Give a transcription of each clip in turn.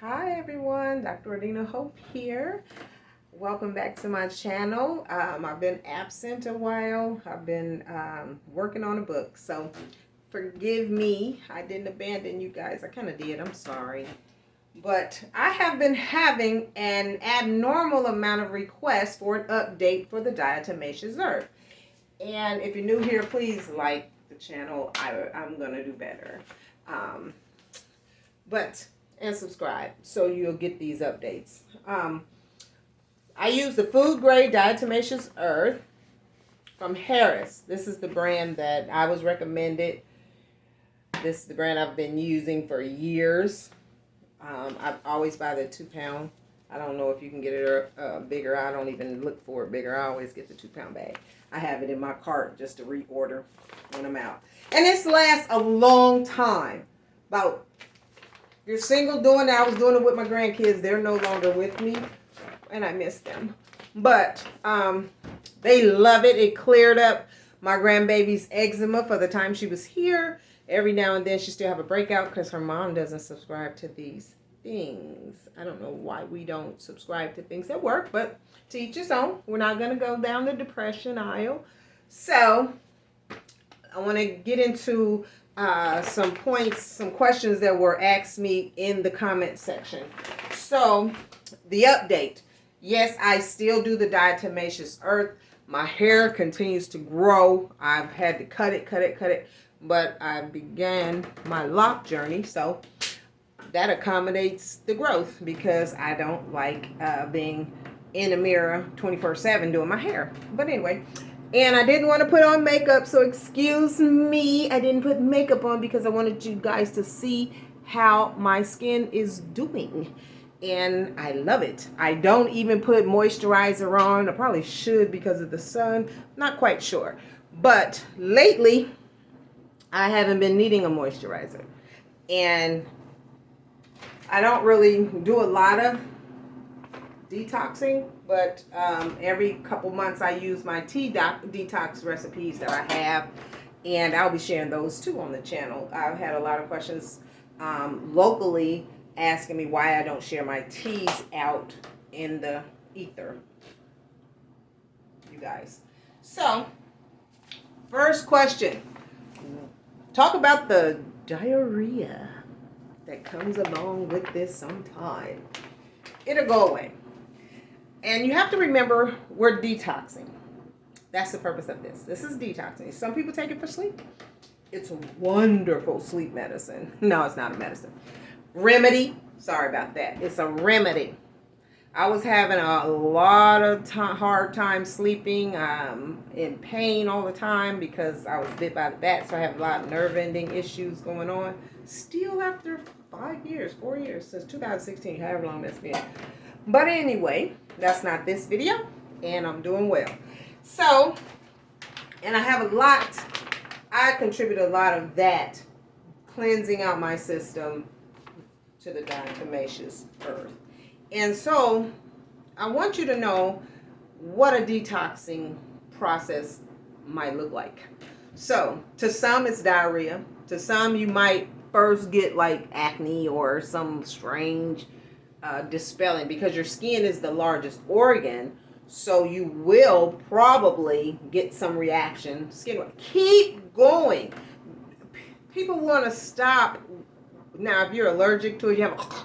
Hi everyone, Dr. Ordena Hope here. Welcome back to my channel. I've been absent a while. I've been working on a book, so forgive me. I didn't abandon you guys. I kind of did. I'm sorry. But I have been having an abnormal amount of requests for an update for the diatomaceous earth. And if you're new here, please like the channel. I'm going to do better. Um, but and subscribe so you'll get these updates. I use the food grade diatomaceous earth from Harris. This is the brand that I was recommended. This is the brand I've been using for years. I always buy the 2 pound. I don't know if you can get it bigger. I don't even look for it bigger. I always get the 2 pound bag. I have it in my cart just to reorder when I'm out. And this lasts a long time. About you're single doing that. I was doing it with my grandkids. They're no longer with me, and I miss them. But they love it. It cleared up my grandbaby's eczema for the time she was here. Every now and then she still have a breakout because her mom doesn't subscribe to these things. I don't know why we don't subscribe to things that work, but to each his own. We're not going to go down the depression aisle. So I want to get into some points, some questions that were asked me in the comment section. So the update. Yes, I still do the diatomaceous earth. My hair continues to grow. I've had to cut it, but I began my lock journey, so that accommodates the growth because I don't like being in the mirror 24/7 doing my hair. But anyway, and I didn't want to put on makeup, so excuse me. I didn't put makeup on because I wanted you guys to see how my skin is doing. And I love it. I don't even put moisturizer on. I probably should because of the sun. Not quite sure. But lately, I haven't been needing a moisturizer. And I don't really do a lot of detoxing, but every couple months I use my tea detox recipes that I have, and I'll be sharing those too on the channel. I've had a lot of questions locally asking me why I don't share my teas out in the ether, you guys. So, first question. Talk about the diarrhea that comes along with this sometime. It'll go away. And you have to remember, we're detoxing. That's the purpose of this. This is detoxing. Some people take it for sleep. It's a wonderful sleep medicine. No, it's not a medicine. Remedy. Sorry about that. It's a remedy. I was having a lot of hard time sleeping, in pain all the time because I was bit by the bat, so I have a lot of nerve ending issues going on. Still after 4 years, since 2016, however long that's been. But anyway, that's not this video, and I'm doing well. So, and I contribute a lot of that, cleansing out my system to the diatomaceous earth. And so, I want you to know what a detoxing process might look like. So, to some it's diarrhea. To some you might first get like acne or some strange dispelling because your skin is the largest organ, so you will probably get some reaction. Keep going. People want to stop. Now, if you're allergic to it, you have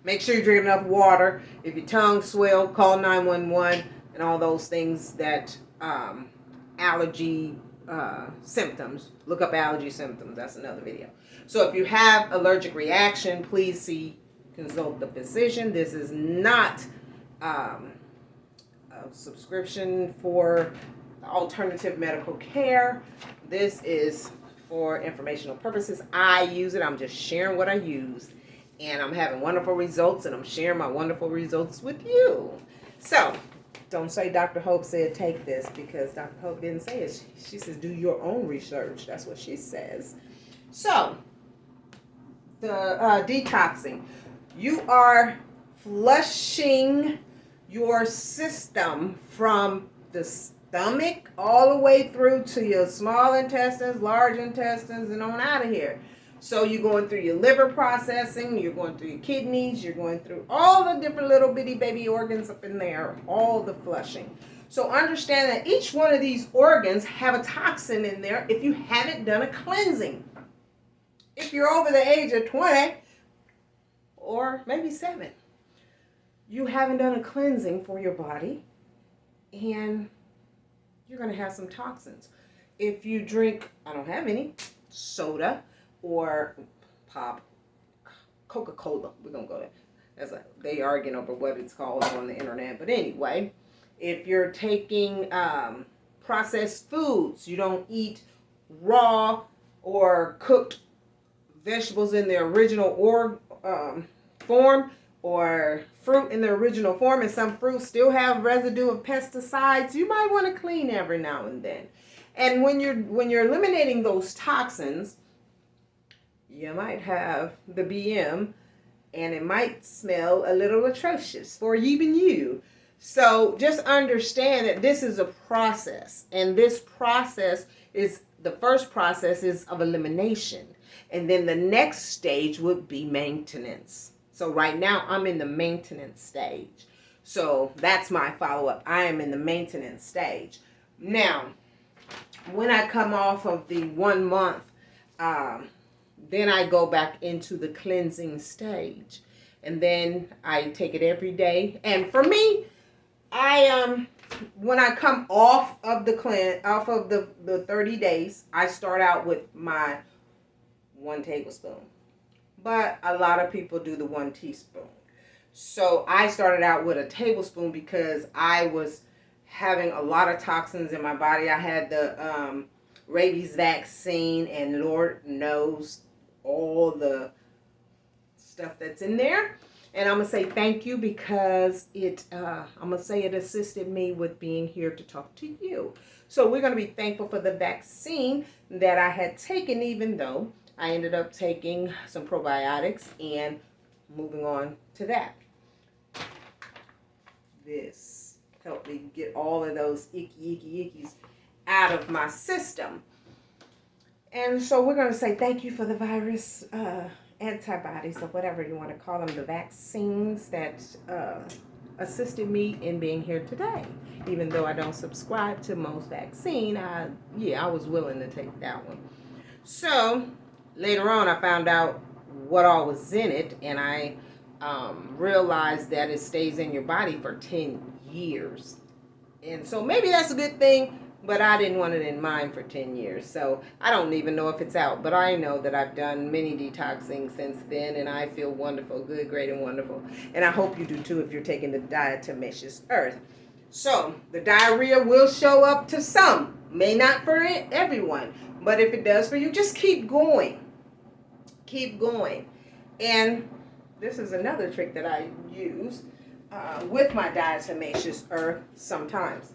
make sure you drink enough water. If your tongue swell, call 911 and all those things that allergy symptoms. Look up allergy symptoms. That's another video. So if you have allergic reaction, please consult the physician. This is not a subscription for alternative medical care. This is for informational purposes. I use it. I'm just sharing what I use. And I'm having wonderful results, and I'm sharing my wonderful results with you. So, don't say Dr. Hope said take this, because Dr. Hope didn't say it. She says do your own research. That's what she says. So, the detoxing. You are flushing your system from the stomach all the way through to your small intestines, large intestines, and on out of here. So you're going through your liver processing, you're going through your kidneys, you're going through all the different little bitty baby organs up in there, all the flushing. So understand that each one of these organs have a toxin in there if you haven't done a cleansing. If you're over the age of 20 or maybe 7, you haven't done a cleansing for your body, and you're going to have some toxins. If you drink, I don't have any, soda or pop, Coca-Cola, we're going to go there. They arguing over what it's called on the internet. But anyway, if you're taking processed foods, you don't eat raw or cooked vegetables in their original form, or fruit in the original form, and some fruits still have residue of pesticides, you might want to clean every now and then. And when you're eliminating those toxins, you might have the BM, and it might smell a little atrocious for even you. So just understand that this is a process, and this process is, the first process is of elimination, and then the next stage would be maintenance. So right now I'm in the maintenance stage. So that's my follow-up. I am in the maintenance stage. Now, when I come off of the 1 month, then I go back into the cleansing stage. And then I take it every day. And for me, when I come off of the 30 days, I start out with my 1 tablespoon. But a lot of people do the 1 teaspoon. So I started out with a tablespoon because I was having a lot of toxins in my body. I had the rabies vaccine, and Lord knows all the stuff that's in there. And I'm going to say thank you because I'm going to say it assisted me with being here to talk to you. So we're going to be thankful for the vaccine that I had taken, even though I ended up taking some probiotics and moving on to that. This helped me get all of those ickies out of my system. And so we're going to say thank you for the virus antibodies, or whatever you want to call them, the vaccines that assisted me in being here today. Even though I don't subscribe to most vaccine, I was willing to take that one. So later on, I found out what all was in it, and I realized that it stays in your body for 10 years. And so maybe that's a good thing, but I didn't want it in mine for 10 years. So I don't even know if it's out, but I know that I've done many detoxing since then, and I feel wonderful, good, great, and wonderful. And I hope you do too if you're taking the diatomaceous earth. So the diarrhea will show up to some, may not for everyone, but if it does for you, just keep going. Keep going. And this is another trick that I use with my diatomaceous earth sometimes.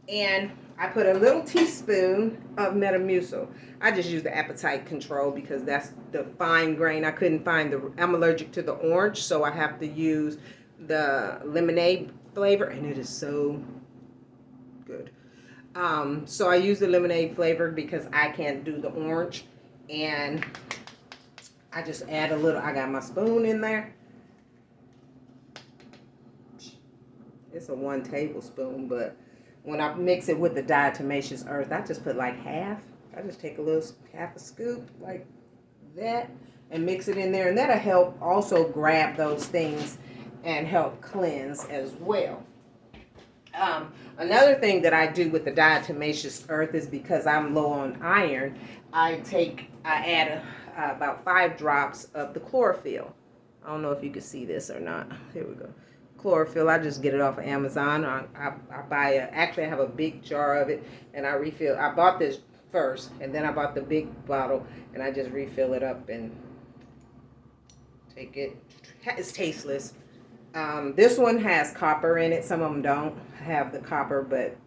And I put a little teaspoon of Metamucil. I just use the appetite control because that's the fine grain. I'm allergic to the orange, so I have to use the lemonade flavor, and it is so good. So I use the lemonade flavor because I can't do the orange, and I just add a little. I got my spoon in there. It's a 1 tablespoon, but when I mix it with the diatomaceous earth, I just put like half. I just take half a scoop like that and mix it in there, and that'll help also grab those things and help cleanse as well. Another thing that I do with the diatomaceous earth is because I'm low on iron, I add about 5 drops of the chlorophyll. I don't know if you can see this or not. Here we go. Chlorophyll, I just get it off of Amazon. I actually I have a big jar of it, and I refill. I bought this first, and then I bought the big bottle, and I just refill it up and take it. It's tasteless. This one has copper in it. Some of them don't have the copper, but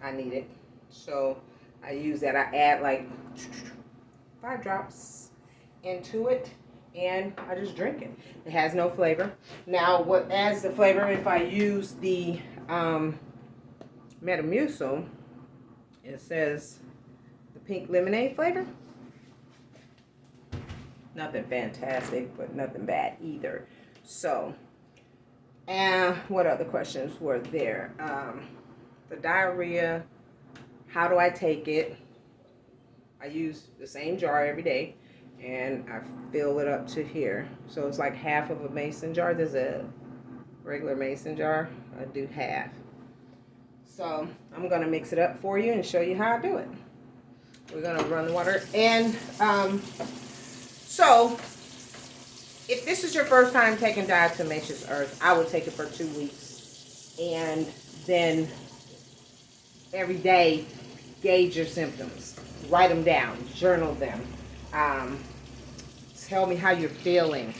I need it. So I use that. I add like 5 drops into it, and I just drink it. It has no flavor. Now, what adds the flavor, if I use the Metamucil, it says the pink lemonade flavor. Nothing fantastic, but nothing bad either. So, and what other questions were there? The diarrhea, how do I take it? I use the same jar every day, and I fill it up to here. So it's like half of a mason jar. There's a regular mason jar. I do half. So I'm going to mix it up for you and show you how I do it. We're going to run the water. And so if this is your first time taking diatomaceous earth, I would take it for 2 weeks. And then every day, gauge your symptoms. Write them down. Journal them. Tell me how you're feeling.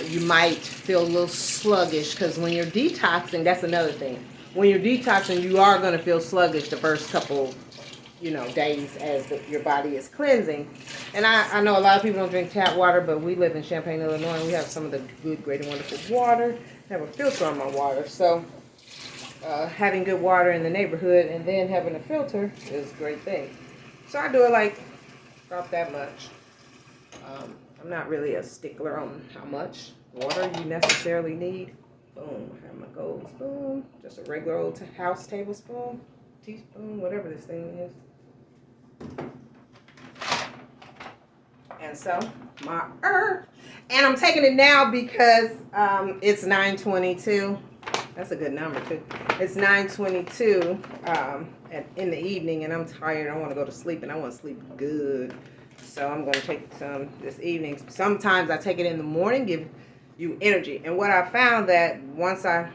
You might feel a little sluggish because when you're detoxing, that's another thing. When you're detoxing, you are going to feel sluggish the first couple, days as your body is cleansing. And I know a lot of people don't drink tap water, but we live in Champaign, Illinois, and we have some of the good, great, and wonderful water. I have a filter on my water, so having good water in the neighborhood and then having a filter is a great thing. So I do it like about that much. I'm not really a stickler on how much water you necessarily need. Boom, I have my gold spoon, just a regular old house tablespoon, teaspoon, whatever this thing is. And so my earth, and I'm taking it now because it's 9:22. That's a good number too. It's 9:22 in the evening, and I'm tired. I want to go to sleep, and I want to sleep good. So I'm going to take some this evening. Sometimes I take it in the morning, give you energy. And what I found that once I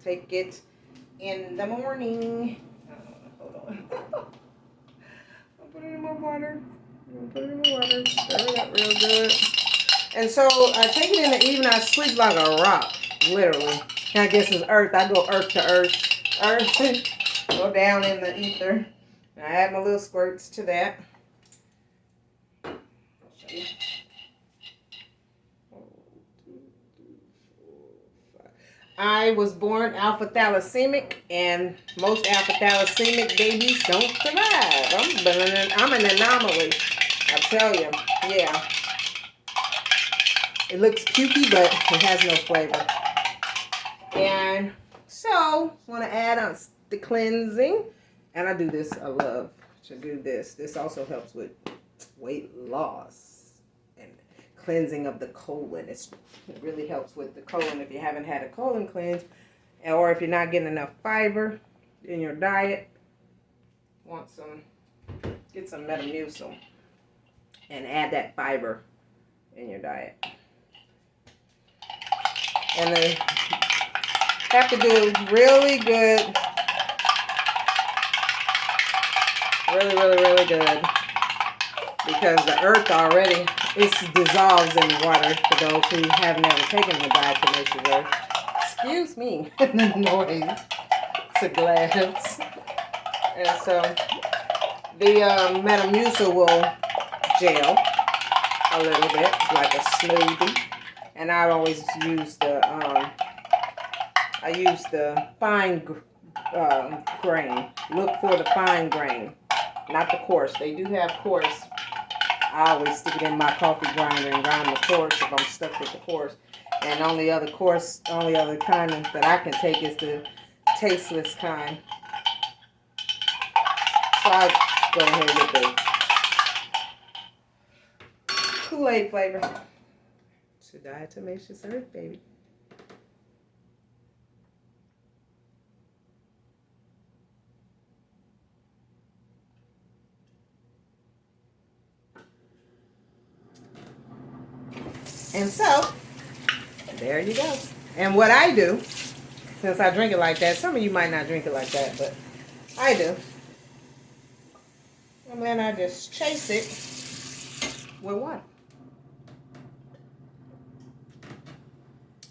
take it in the morning, hold on. I'll put it in my water. Stir it up real good. And so I take it in the evening. I sleep like a rock, literally. And I guess it's earth. I go earth to earth. Go down in the ether. And I add my little squirts to that. I was born alpha thalassemia, and most alpha thalassemia babies don't survive. I'm an anomaly. I tell you, yeah. It looks pukey, but it has no flavor. And so, want to add on the cleansing, and I do this. I love to do this. This also helps with weight loss and cleansing of the colon. It really helps with the colon if you haven't had a colon cleanse, or if you're not getting enough fiber in your diet. Get some Metamucil and add that fiber in your diet. And then have to do really good, really good, because the earth already dissolves in the water for those who have never taken the diatomaceous earth. Excuse me, the noise. It's a glass. And so the Metamucil will gel a little bit like a smoothie. And I always use the fine grain. Look for the fine grain, not the coarse. They do have coarse. I always stick it in my coffee grinder and grind the coarse if I'm stuck with the coarse. And only other kind that I can take is the tasteless kind. So I'll go ahead with the Kool-Aid flavor. To diatomaceous earth, baby. And so, there you go. And what I do, since I drink it like that, some of you might not drink it like that, but I do. And then I just chase it with water.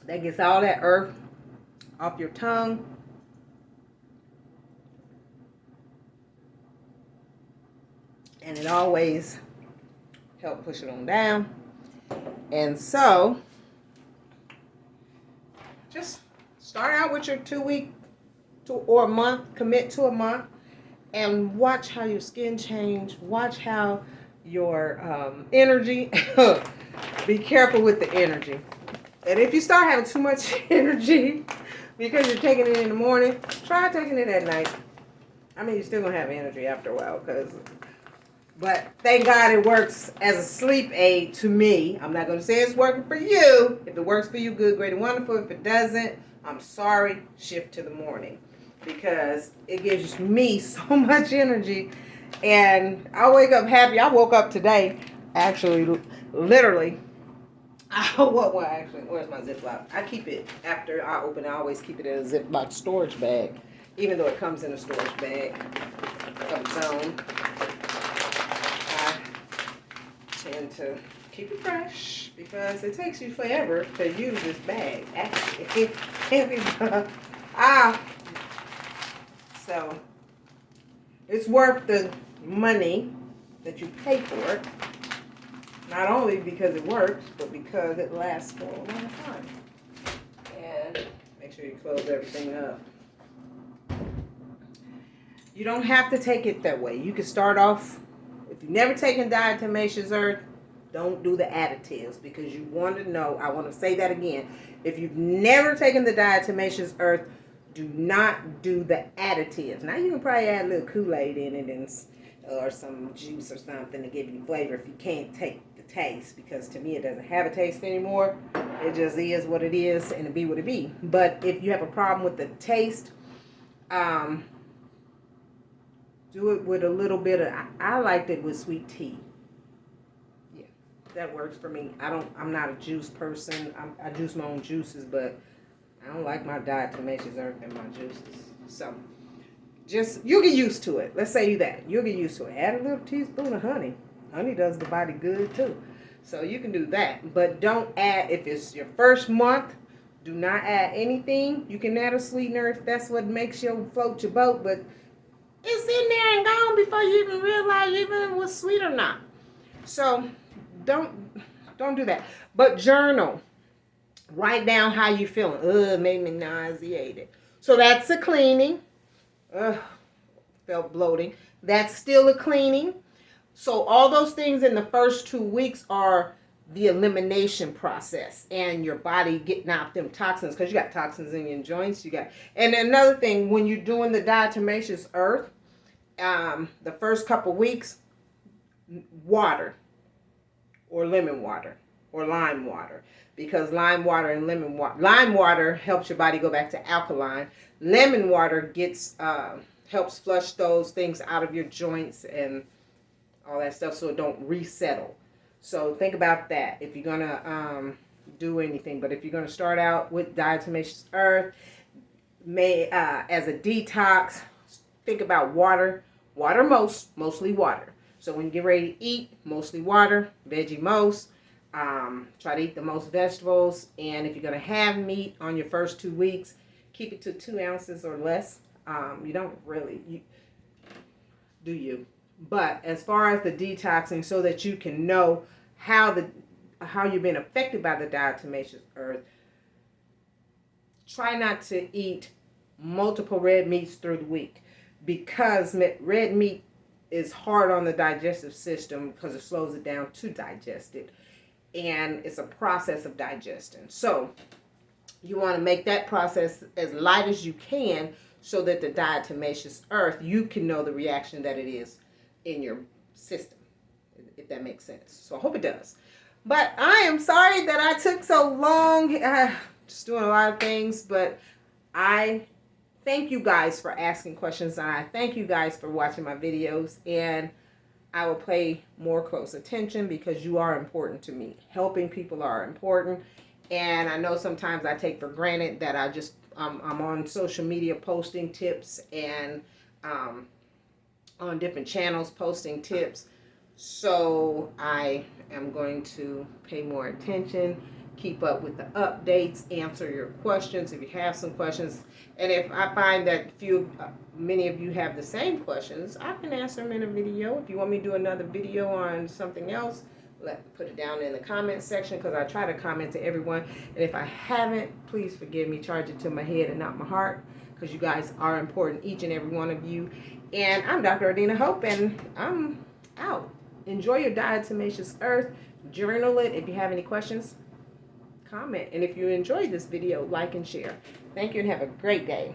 That gets all that earth off your tongue. And it always helps push it on down. And so, just start out with your 2 week or a month. Commit to a month. And watch how your skin change. Watch how energy. Be careful with the energy. And if you start having too much energy because you're taking it in the morning, try taking it at night. I mean, you're still going to have energy after a while, but thank God it works as a sleep aid to me. I'm not going to say it's working for you. If it works for you, good, great, and wonderful. If it doesn't, I'm sorry, shift to the morning, because it gives me so much energy, and I wake up happy. I woke up today, actually, literally. Where's my Ziploc? I keep it after I open it. I always keep it in a Ziploc storage bag, even though it comes in a storage bag of its own. I tend to keep it fresh because it takes you forever to use this bag. Actually, so it's worth the money that you pay for it. Not only because it works, but because it lasts for a long time. And make sure you close everything up. You don't have to take it that way. You can start off, if you've never taken diatomaceous earth, don't do the additives, because you want to know, I want to say that again. If you've never taken the diatomaceous earth, do not do the additives. Now you can probably add a little Kool-Aid in it or some juice or something to give you flavor if you can't take the taste, because to me it doesn't have a taste anymore. It just is what it is, and it be what it be. But if you have a problem with the taste, do it with a little bit of, I liked it with sweet tea. Yeah, that works for me. I'm not a juice person. I juice my own juices, but I don't like my diatomaceous earth in my juices. So just, you'll get used to it. Let's say that. You'll get used to it. Add a little teaspoon of honey. Honey does the body good too. So you can do that. But don't add, if it's your first month, do not add anything. You can add a sweetener if that's what makes you float your boat. But it's in there and gone before you even realize even if it was sweet or not. So don't do that. But journal. Write down how you feeling. Made me nauseated. So that's a cleaning. Felt bloating. That's still a cleaning. So all those things in the first 2 weeks are the elimination process, and your body getting out them toxins, because you got toxins in your joints. And another thing, when you're doing the diatomaceous earth, the first couple weeks, water or lemon water or lime water, because lime water and lime water helps your body go back to alkaline. Lemon water helps flush those things out of your joints and all that stuff, so it don't resettle. So think about that if you're gonna do anything. But if you're gonna start out with diatomaceous earth, as a detox, think about water. Mostly water. So when you get ready to eat, mostly water, veggie most. Try to eat the most vegetables, and if you're gonna have meat on your first 2 weeks, keep it to 2 ounces or less. You don't really, do you? But as far as the detoxing, so that you can know how you've been affected by the diatomaceous earth, try not to eat multiple red meats through the week, because red meat is hard on the digestive system because it slows it down to digest it, and it's a process of digestion. So you want to make that process as light as you can, so that the diatomaceous earth, you can know the reaction that it is in your system, if that makes sense. So I hope it does. But I am sorry that I took so long. Just doing a lot of things, but I thank you guys for asking questions, and I thank you guys for watching my videos, and I will pay more close attention, because you are important to me. Helping people are important, and I know sometimes I take for granted that I'm on social media posting tips, and on different channels posting tips. So I am going to pay more attention, keep up with the updates, answer your questions if you have some questions. And if I find that many of you have the same questions, I can answer them in a video. If you want me to do another video on something else, put it down in the comment section, because I try to comment to everyone. And if I haven't, please forgive me. Charge it to my head and not my heart, because you guys are important, each and every one of you. And I'm Dr. Ordena Hope, and I'm out. enjoy your diatomaceous earth. Journal it. If you have any questions, comment. And if you enjoyed this video, like and share. Thank you and have a great day.